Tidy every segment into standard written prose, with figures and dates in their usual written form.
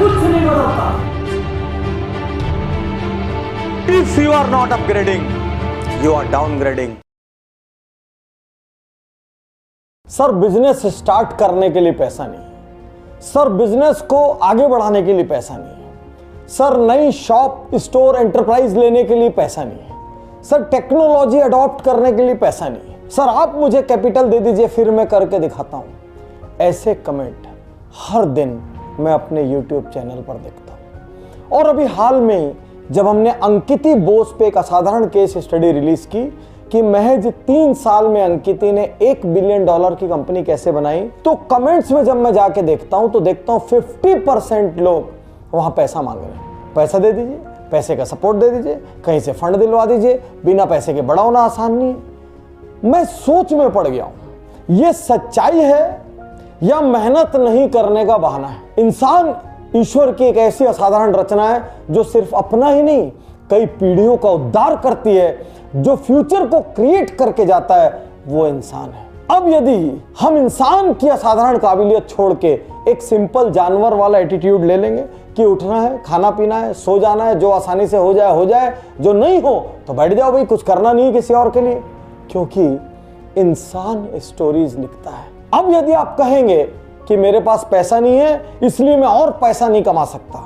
कुछ नहीं बदलता। If you are not upgrading, you are downgrading. Sir business start करने के लिए पैसा नहीं है, सर बिजनेस को आगे बढ़ाने के लिए पैसा नहीं है, सर नई शॉप स्टोर एंटरप्राइज लेने के लिए पैसा नहीं है, सर टेक्नोलॉजी अडॉप्ट करने के लिए पैसा नहीं है, सर आप मुझे कैपिटल दे दीजिए फिर मैं करके दिखाता हूं। ऐसे कमेंट हर दिन मैं अपने YouTube चैनल पर देखता हूं। और अभी हाल में जब हमने अंकिति बोस पे एक असाधारण केस स्टडी रिलीज की कि महज 3 साल में अंकिति ने $1 बिलियन की कंपनी कैसे बनाई, तो कमेंट्स में जब मैं जाके देखता हूं तो देखता हूं 50% लोग वहां पैसा मांग रहे हैं। पैसा दे दीजिए, पैसे का सपोर्ट दे दीजिए, कहीं से फंड दिलवा दीजिए, बिना पैसे के बड़ा होना आसान नहीं है। मैं सोच में पड़ गया हूं, ये सच्चाई है या मेहनत नहीं करने का बहाना है। इंसान ईश्वर की एक ऐसी असाधारण रचना है जो सिर्फ अपना ही नहीं कई पीढ़ियों का उद्धार करती है। जो फ्यूचर को क्रिएट करके जाता है वो इंसान है। अब यदि हम इंसान की असाधारण काबिलियत छोड़ के एक सिंपल जानवर वाला एटीट्यूड ले लेंगे कि उठना है, खाना पीना है, सो जाना है, जो आसानी से हो जाए, जो नहीं हो तो बैठ जाओ भाई, कुछ करना नहीं किसी और के लिए, क्योंकि इंसान स्टोरीज लिखता है। अब यदि आप कहेंगे कि मेरे पास पैसा नहीं है इसलिए मैं और पैसा नहीं कमा सकता,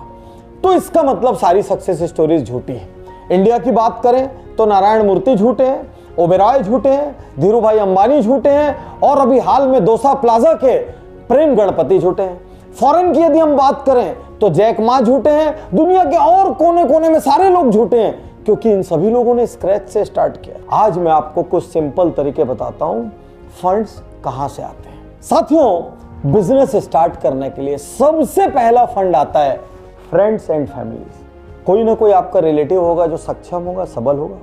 तो इसका मतलब सारी सक्सेस स्टोरीज झूठी है। इंडिया की बात करें तो नारायण मूर्ति झूठे हैं, ओबेरॉय झूठे हैं, धीरू भाई अंबानी झूठे हैं, और अभी हाल में दोसा प्लाजा के प्रेम गणपति झूठे हैं। फॉरेन की यदि हम बात करें तो जैक मा झूठे हैं, दुनिया के और कोने कोने में सारे लोग झूठे हैं, क्योंकि इन सभी लोगों ने स्क्रैच से स्टार्ट किया। आज मैं आपको कुछ सिंपल तरीके बताता हूं फंड्स कहां से आते हैं। साथियों, बिजनेस स्टार्ट करने के लिए सबसे पहला फंड आता है फ्रेंड्स एंड फैमिलीज। कोई ना कोई आपका रिलेटिव होगा जो सक्षम होगा, सबल होगा,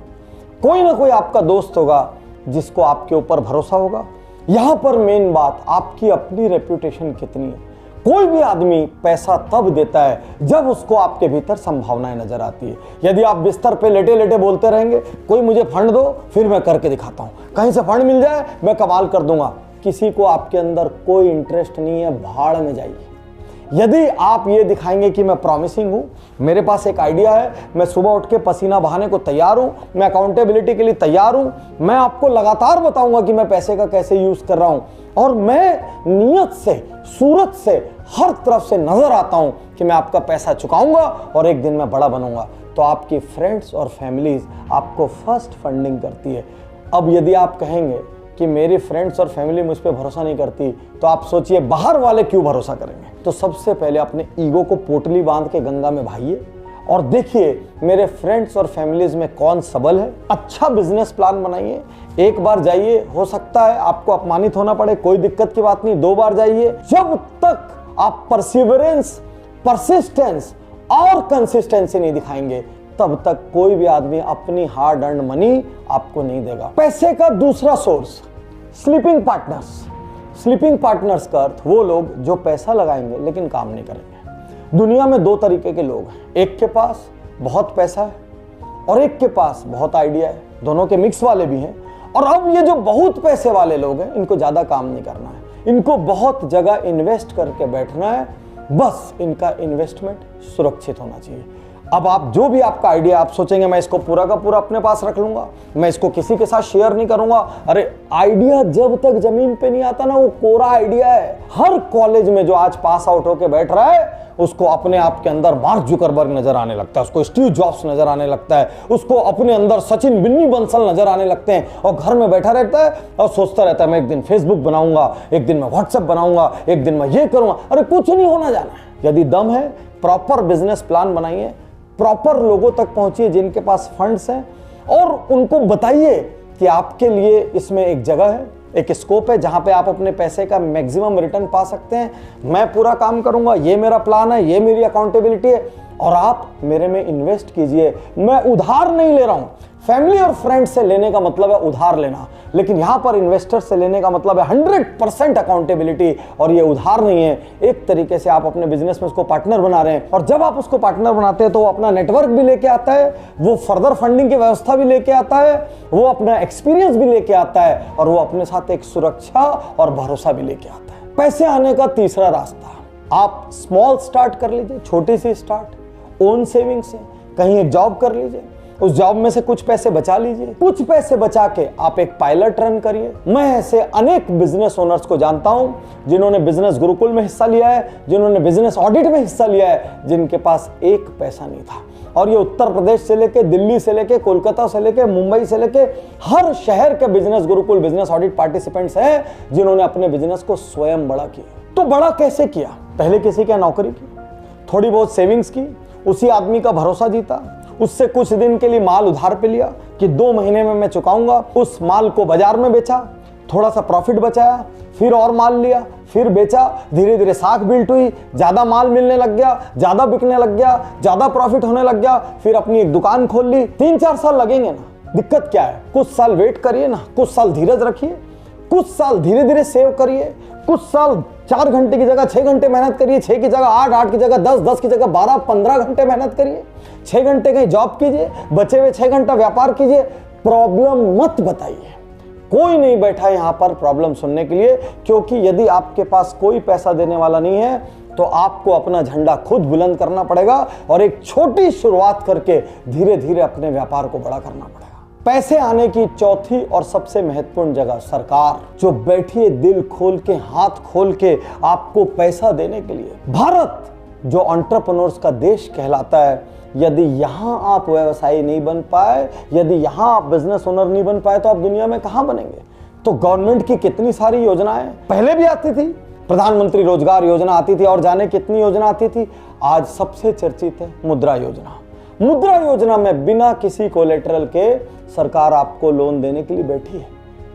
कोई ना कोई आपका दोस्त होगा जिसको आपके ऊपर भरोसा होगा। यहां पर मेन बात आपकी अपनी रेप्यूटेशन कितनी है। कोई भी आदमी पैसा तब देता है जब उसको आपके भीतर संभावनाएं नजर आती है। यदि आप बिस्तर पे लेटे लेटे बोलते रहेंगे कोई मुझे फंड दो फिर मैं करके दिखाता हूं, कहीं से फंड मिल जाए मैं कमाल कर दूंगा, किसी को आपके अंदर कोई इंटरेस्ट नहीं है, भाड़ में जाइए। यदि आप ये दिखाएंगे कि मैं प्रॉमिसिंग हूं, मेरे पास एक आइडिया है, मैं सुबह उठ के पसीना बहाने को तैयार हूं, मैं अकाउंटेबिलिटी के लिए तैयार हूं, मैं आपको लगातार बताऊंगा कि मैं पैसे का कैसे यूज कर रहा हूं, और मैं नियत से, सूरत से, हर तरफ से नजर आता हूं कि मैं आपका पैसा चुकाऊंगा और एक दिन मैं बड़ा बनूंगा, तो आपकी फ्रेंड्स और फैमिलीज आपको फर्स्ट फंडिंग करती है। अब यदि आप कहेंगे कि मेरी फ्रेंड्स और फैमिली मुझ पर भरोसा नहीं करती, तो आप सोचिए बाहर वाले क्यों भरोसा करेंगे। तो सबसे पहले अपने ईगो को पोटली बांध के गंगा में बहाइए और देखिए मेरे फ्रेंड्स और फैमिलीज में कौन सबल है। अच्छा बिजनेस प्लान बनाइए, एक बार जाइए, हो सकता है आपको अपमानित होना पड़े, कोई दिक्कत की बात नहीं, 2 बार जाइए। जब तक आप परसिवरेंस, परसिस्टेंस और कंसिस्टेंसी नहीं दिखाएंगे तब तक कोई भी आदमी अपनी हार्ड अर्न्ड मनी आपको नहीं देगा। पैसे का दूसरा source sleeping partners. Sleeping partners का अर्थ वो लोग जो पैसा लगाएंगे लेकिन काम नहीं करेंगे। दुनिया में 2 तरीके के लोग हैं, एक के पास बहुत पैसा है और एक के पास बहुत आइडिया है, दोनों के मिक्स वाले भी हैं। और अब ये जो बहुत पैसे वाले लोग हैं इनको ज्यादा काम नहीं करना है, इनको बहुत जगह इन्वेस्ट करके बैठना है, बस इनका इन्वेस्टमेंट सुरक्षित होना चाहिए। अब आप जो भी आपका आइडिया आप सोचेंगे मैं इसको पूरा का पूरा अपने पास रख लूंगा, मैं इसको किसी के साथ शेयर नहीं करूंगा। अरे आइडिया जब तक जमीन पे नहीं आता ना वो कोरा आइडिया है। हर कॉलेज में जो आज पास आउट होके बैठ रहा है उसको अपने आप के अंदर मार्क जुकरबर्ग नजर आने लगता है, उसको स्टीव जॉब्स नजर आने लगता है, उसको अपने अंदर सचिन बिन्नी बंसल नजर आने लगते हैं, और घर में बैठा रहता है और सोचता रहता है मैं एक दिन फेसबुक बनाऊंगा, एक दिन मैं व्हाट्सएप बनाऊंगा, एक दिन मैं ये करूंगा। अरे कुछ नहीं होना जाना है। यदि दम है प्रॉपर बिजनेस प्लान बनाइए, प्रॉपर लोगों तक पहुंचिए जिनके पास फंड्स हैं, और उनको बताइए कि आपके लिए इसमें एक जगह है, एक स्कोप है जहां पे आप अपने पैसे का मैक्सिमम रिटर्न पा सकते हैं। मैं पूरा काम करूंगा, ये मेरा प्लान है, ये मेरी अकाउंटेबिलिटी है, और आप मेरे में इन्वेस्ट कीजिए। मैं उधार नहीं ले रहा हूं। फैमिली और फ्रेंड्स से लेने का मतलब है उधार लेना, लेकिन यहां पर इन्वेस्टर से लेने का मतलब है 100% अकाउंटेबिलिटी, और ये उधार नहीं है। एक तरीके से आप अपने बिजनेस में उसको पार्टनर बना रहे हैं, और जब आप उसको पार्टनर बनाते हैं तो वो अपना नेटवर्क भी लेके आता है, वो फर्दर फंडिंग की व्यवस्था भी लेके आता है, वो अपना एक्सपीरियंस भी लेके आता है, और वो अपने साथ एक सुरक्षा और भरोसा भी लेके आता है। पैसे आने का तीसरा रास्ता आप स्मॉल स्टार्ट कर लीजिए, छोटी सी स्टार्ट, ओन सेविंग से कहीं एक जॉब कर लीजिए, उस जॉब में से कुछ पैसे बचा लीजिए, कुछ पैसे बचा के आप एक पायलट रन करिए। मैं ऐसे अनेक बिजनेस ओनर्स को जानता हूं जिन्होंने बिजनेस गुरुकुल में हिस्सा लिया है, जिन्होंने बिजनेस ऑडिट में हिस्सा लिया है, जिनके पास एक पैसा नहीं था। और ये उत्तर प्रदेश से लेके, दिल्ली से लेके, कोलकाता से लेके, मुंबई से लेके हर शहर के business Gurukul, business audit participants हैं जिन्होंने अपने बिजनेस को स्वयं बड़ा किया। तो बड़ा कैसे किया? पहले किसी की नौकरी की, थोड़ी बहुत सेविंग्स की, उसी आदमी का भरोसा जीता, उससे कुछ दिन के लिए माल उधार पे लिया कि 2 महीने में मैं चुकाऊंगा, उस माल को बाजार में बेचा, थोड़ा सा प्रॉफिट बचाया, फिर और माल लिया, फिर बेचा, धीरे धीरे साख बिल्ट हुई, ज्यादा माल मिलने लग गया, ज्यादा बिकने लग गया, ज्यादा प्रॉफिट होने लग गया, फिर अपनी एक दुकान खोल ली। 3-4 साल लगेंगे ना, दिक्कत क्या है? कुछ साल वेट करिए ना, कुछ साल धीरज रखिए, कुछ साल धीरे धीरे सेव करिए, कुछ साल 4 घंटे की जगह 6 घंटे मेहनत करिए, 6 की जगह 8, 8 की जगह 10, 10 की जगह 12, 15 घंटे मेहनत करिए, 6 घंटे कहीं जॉब कीजिए, बचे हुए 6 घंटा व्यापार कीजिए। प्रॉब्लम मत बताइए, कोई नहीं बैठा यहां पर प्रॉब्लम सुनने के लिए, क्योंकि यदि आपके पास कोई पैसा देने वाला नहीं है तो आपको अपना झंडा खुद बुलंद करना पड़ेगा और एक छोटी शुरुआत करके धीरे धीरे अपने व्यापार को बड़ा करना पड़ेगा। पैसे आने की चौथी और सबसे महत्वपूर्ण जगह सरकार, जो बैठी है दिल खोल के, हाथ खोल के आपको पैसा देने के लिए। भारत जो एंटरप्रेन्योर्स का देश कहलाता है, यदि यहां आप व्यवसायी नहीं बन पाए, यदि यहां आप बिजनेस ओनर नहीं बन पाए, तो आप दुनिया में कहां बनेंगे? तो गवर्नमेंट की कितनी सारी योजनाएं पहले भी आती थी, प्रधानमंत्री रोजगार योजना आती थी और जाने कितनी योजना आती थी। आज सबसे चर्चित है मुद्रा योजना। मुद्रा योजना में बिना किसी कोलेटरल के सरकार आपको लोन देने के लिए बैठी है।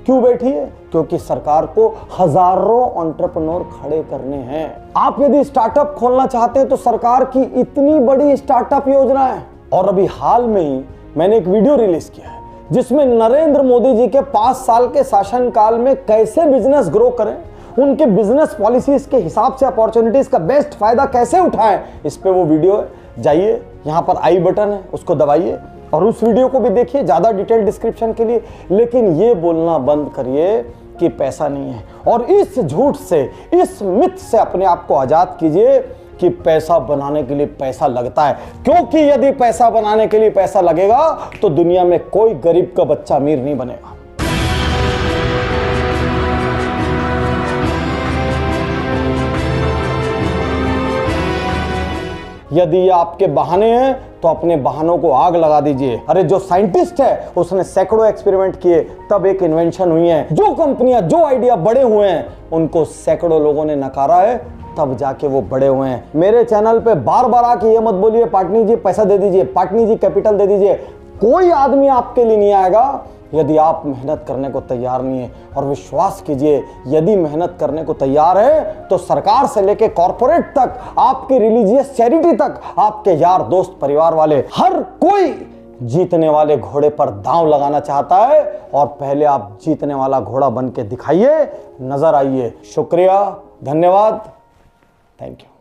क्यों बैठी है? क्योंकि सरकार को हजारों एंटरप्रेन्योर खड़े करने हैं। आप यदि स्टार्टअप खोलना चाहते हैं तो सरकार की इतनी बड़ी स्टार्टअप योजना है। और अभी हाल में ही मैंने एक वीडियो रिलीज किया है जिसमें नरेंद्र मोदी जी के 5 साल के शासनकाल में कैसे बिजनेस ग्रो करें, उनके बिजनेस पॉलिसीज के हिसाब से अपॉर्चुनिटीज का बेस्ट फायदा कैसे उठाएं, इस पे वो वीडियो है। जाइए, यहां पर आई बटन है, उसको दबाइए और उस वीडियो को भी देखिए ज्यादा डिटेल डिस्क्रिप्शन के लिए। लेकिन ये बोलना बंद करिए कि पैसा नहीं है, और इस झूठ से, इस मिथ से अपने आप को आजाद कीजिए कि पैसा बनाने के लिए पैसा लगता है। क्योंकि यदि पैसा बनाने के लिए पैसा लगेगा तो दुनिया में कोई गरीब का बच्चा अमीर नहीं बनेगा। यदि ये आपके बहाने हैं तो अपने बहानों को आग लगा दीजिए। अरे जो साइंटिस्ट है उसने सैकड़ों एक्सपेरिमेंट किए तब एक इन्वेंशन हुई है। जो कंपनियां, जो आइडिया बड़े हुए हैं उनको सैकड़ों लोगों ने नकारा है, तब जाके वो बड़े हुए हैं। मेरे चैनल पे बार बार आके ये मत बोलिए पाटनी जी पैसा दे दीजिए, पाटनी जी कैपिटल दे दीजिए। कोई आदमी आपके लिए नहीं आएगा यदि आप मेहनत करने को तैयार नहीं है। और विश्वास कीजिए, यदि मेहनत करने को तैयार है तो सरकार से लेके कॉर्पोरेट तक, आपकी रिलीजियस चैरिटी तक, आपके यार दोस्त परिवार वाले, हर कोई जीतने वाले घोड़े पर दांव लगाना चाहता है। और पहले आप जीतने वाला घोड़ा बन के दिखाइए, नजर आइए। शुक्रिया, धन्यवाद, थैंक यू।